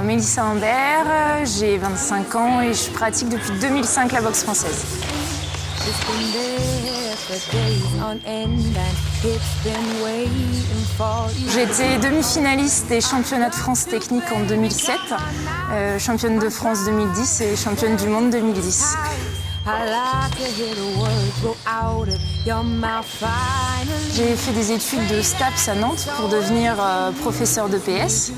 Mélissa Humbert, j'ai 25 ans et je pratique depuis 2005 la boxe française. J'ai été demi-finaliste des championnats de France technique en 2007, championne de France 2010 et championne du monde 2010. J'ai fait des études de STAPS à Nantes pour devenir professeur de PS.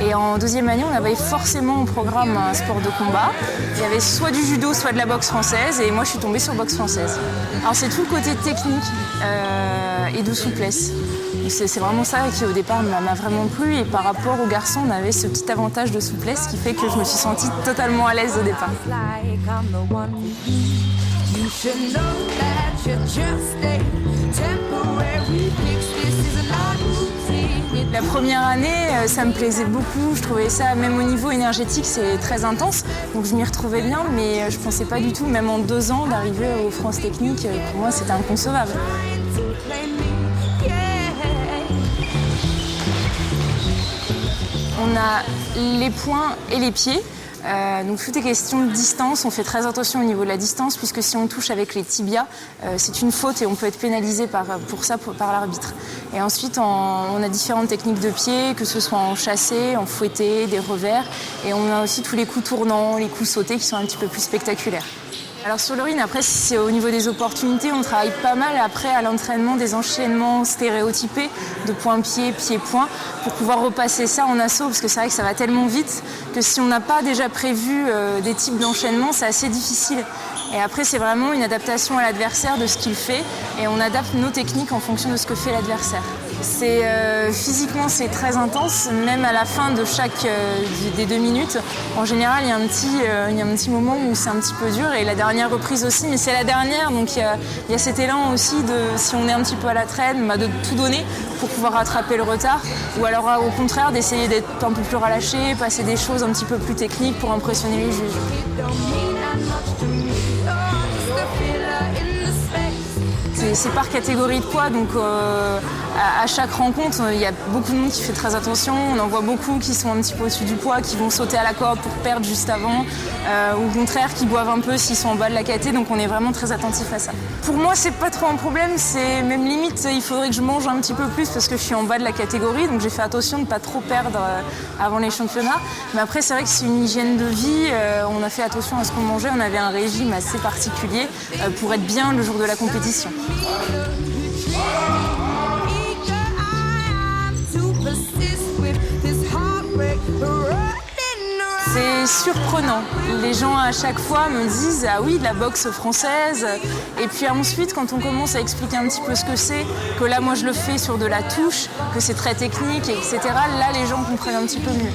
Et en deuxième année, on avait forcément au programme un sport de combat. Il y avait soit du judo, soit de la boxe française. Et moi, je suis tombée sur boxe française. Alors, c'est tout le côté technique et de souplesse. C'est vraiment ça qui, au départ, m'a vraiment plu. Et par rapport aux garçons, on avait ce petit avantage de souplesse qui fait que je me suis sentie totalement à l'aise au départ. La première année, ça me plaisait beaucoup. Je trouvais ça, même au niveau énergétique, c'est très intense. Donc je m'y retrouvais bien, mais je ne pensais pas du tout, même en 2 ans, d'arriver aux France Techniques. Pour moi, c'était inconcevable. On a les poings et les pieds. Donc tout est question de distance, on fait très attention au niveau de la distance puisque si on touche avec les tibias, c'est une faute et on peut être pénalisé par l'arbitre. Et ensuite on a différentes techniques de pied, que ce soit en chassé, en fouetté, des revers, et on a aussi tous les coups tournants, les coups sautés qui sont un petit peu plus spectaculaires. Alors sur le ring, après, c'est au niveau des opportunités, on travaille pas mal après à l'entraînement des enchaînements stéréotypés de point-pied, pied-point, pour pouvoir repasser ça en assaut, parce que c'est vrai que ça va tellement vite que si on n'a pas déjà prévu des types d'enchaînements, c'est assez difficile. Et après, c'est vraiment une adaptation à l'adversaire de ce qu'il fait, et on adapte nos techniques en fonction de ce que fait l'adversaire. Physiquement, c'est très intense, même à la fin de des 2 minutes. En général, il y a un petit moment où c'est un petit peu dur, et la dernière reprise aussi, mais c'est la dernière, donc il y a cet élan aussi si on est un petit peu à la traîne, de tout donner pour pouvoir rattraper le retard, ou alors au contraire d'essayer d'être un peu plus relâché, passer des choses un petit peu plus techniques pour impressionner les juges. C'est par catégorie de poids, donc à chaque rencontre, il y a beaucoup de monde qui fait très attention. On en voit beaucoup qui sont un petit peu au-dessus du poids, qui vont sauter à la corde pour perdre juste avant, ou au contraire qui boivent un peu s'ils sont en bas de la caté, donc on est vraiment très attentif à ça. Pour moi, c'est pas trop un problème, c'est même limite, il faudrait que je mange un petit peu plus parce que je suis en bas de la catégorie, donc j'ai fait attention de ne pas trop perdre avant les championnats. Mais après, c'est vrai que c'est une hygiène de vie, on a fait attention à ce qu'on mangeait, on avait un régime assez particulier pour être bien le jour de la compétition. C'est surprenant. Les gens à chaque fois me disent « Ah oui, de la boxe française ». Et puis ensuite, quand on commence à expliquer un petit peu ce que c'est, que là, moi, je le fais sur de la touche, que c'est très technique, etc., là, les gens comprennent un petit peu mieux.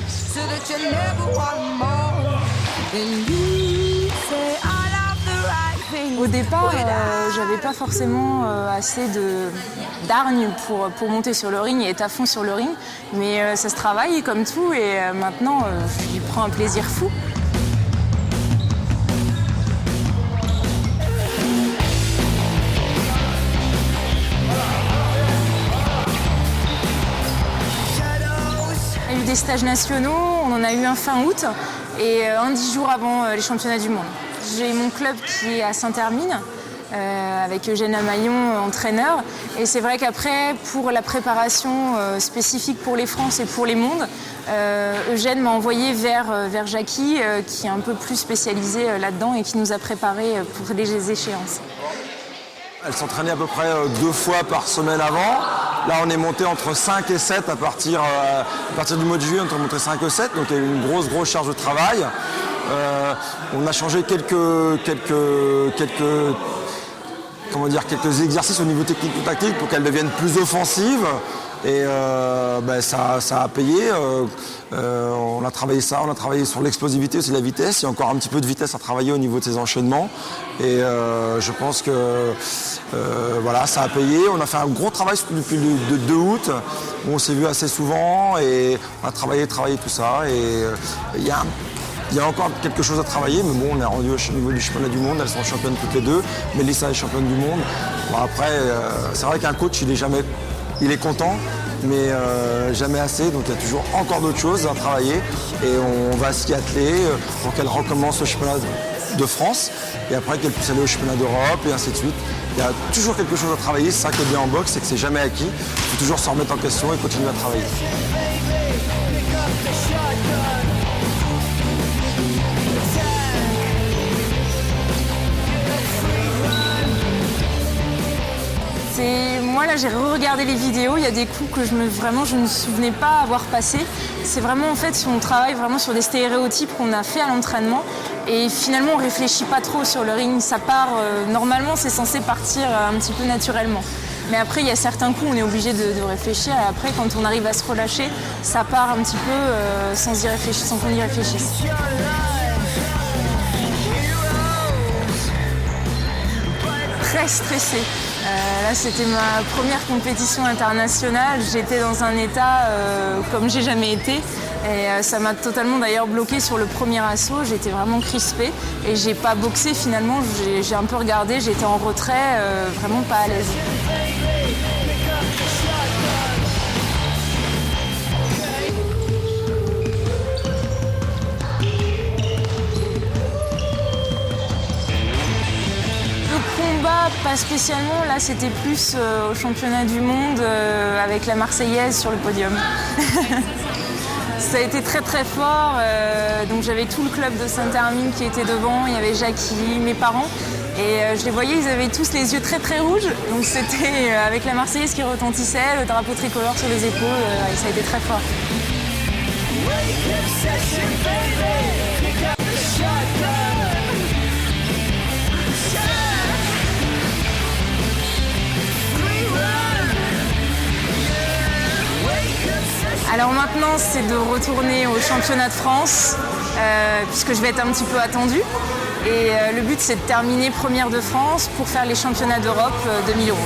Au départ, j'avais pas forcément assez d'hargne pour monter sur le ring et être à fond sur le ring, mais ça se travaille comme tout, et maintenant, j'y prends un plaisir fou. Il y a eu des stages nationaux, on en a eu un fin août et 10 jours avant les championnats du monde. J'ai mon club qui est à Saint-Hermine, avec Eugène Amaillon, entraîneur. Et c'est vrai qu'après, pour la préparation spécifique pour les France et pour les mondes, Eugène m'a envoyé vers Jackie, qui est un peu plus spécialisé là-dedans et qui nous a préparé pour les échéances. Elle s'entraînait à peu près 2 fois par semaine avant. Là, on est monté entre 5 et 7 à partir du mois de juillet, on est monté 5 et 7, donc il y a eu une grosse charge de travail. On a changé quelques exercices au niveau technique-tactique pour qu'elle devienne plus offensive. Et ça a payé. On a travaillé sur l'explosivité aussi, la vitesse. Il y a encore un petit peu de vitesse à travailler au niveau de ses enchaînements. Et je pense que ça a payé. On a fait un gros travail depuis le 2 août, où on s'est vu assez souvent et on a travaillé tout ça. Et il y a encore quelque chose à travailler, mais bon, on est rendu au niveau du championnat du monde. Elles sont championnes toutes les deux. Mélissa est championne du monde. Bon, après, c'est vrai qu'un coach, il est content, mais jamais assez. Donc il y a toujours encore d'autres choses à travailler et on va s'y atteler pour qu'elle recommence le championnat de France et après qu'elle puisse aller au championnat d'Europe et ainsi de suite. Il y a toujours quelque chose à travailler, c'est ça qui est bien en boxe, c'est que c'est jamais acquis. Il faut toujours se remettre en question et continuer à travailler. Moi là j'ai re-regardé les vidéos, il y a des coups que je ne me souvenais pas avoir passés. C'est vraiment en fait on travaille vraiment sur des stéréotypes qu'on a fait à l'entraînement et finalement on réfléchit pas trop sur le ring, ça part, normalement c'est censé partir un petit peu naturellement. Mais après il y a certains coups on est obligé de réfléchir et après quand on arrive à se relâcher, ça part un petit peu sans qu'on y réfléchisse. Très stressée. Là, c'était ma première compétition internationale. J'étais dans un état comme j'ai jamais été. Et ça m'a totalement d'ailleurs bloqué sur le premier assaut. J'étais vraiment crispée et j'ai pas boxé finalement. J'ai un peu regardé, j'étais en retrait, vraiment pas à l'aise. Pas spécialement, là c'était plus au championnat du monde avec la Marseillaise sur le podium. Ça a été très très fort, donc j'avais tout le club de Saint-Hermine qui était devant, il y avait Jackie, mes parents et je les voyais, ils avaient tous les yeux très très rouges, donc c'était avec la Marseillaise qui retentissait, le drapeau tricolore sur les épaules, et ça a été très fort. Alors maintenant, c'est de retourner au championnat de France, puisque je vais être un petit peu attendue. Et le but, c'est de terminer première de France pour faire les championnats d'Europe 2011.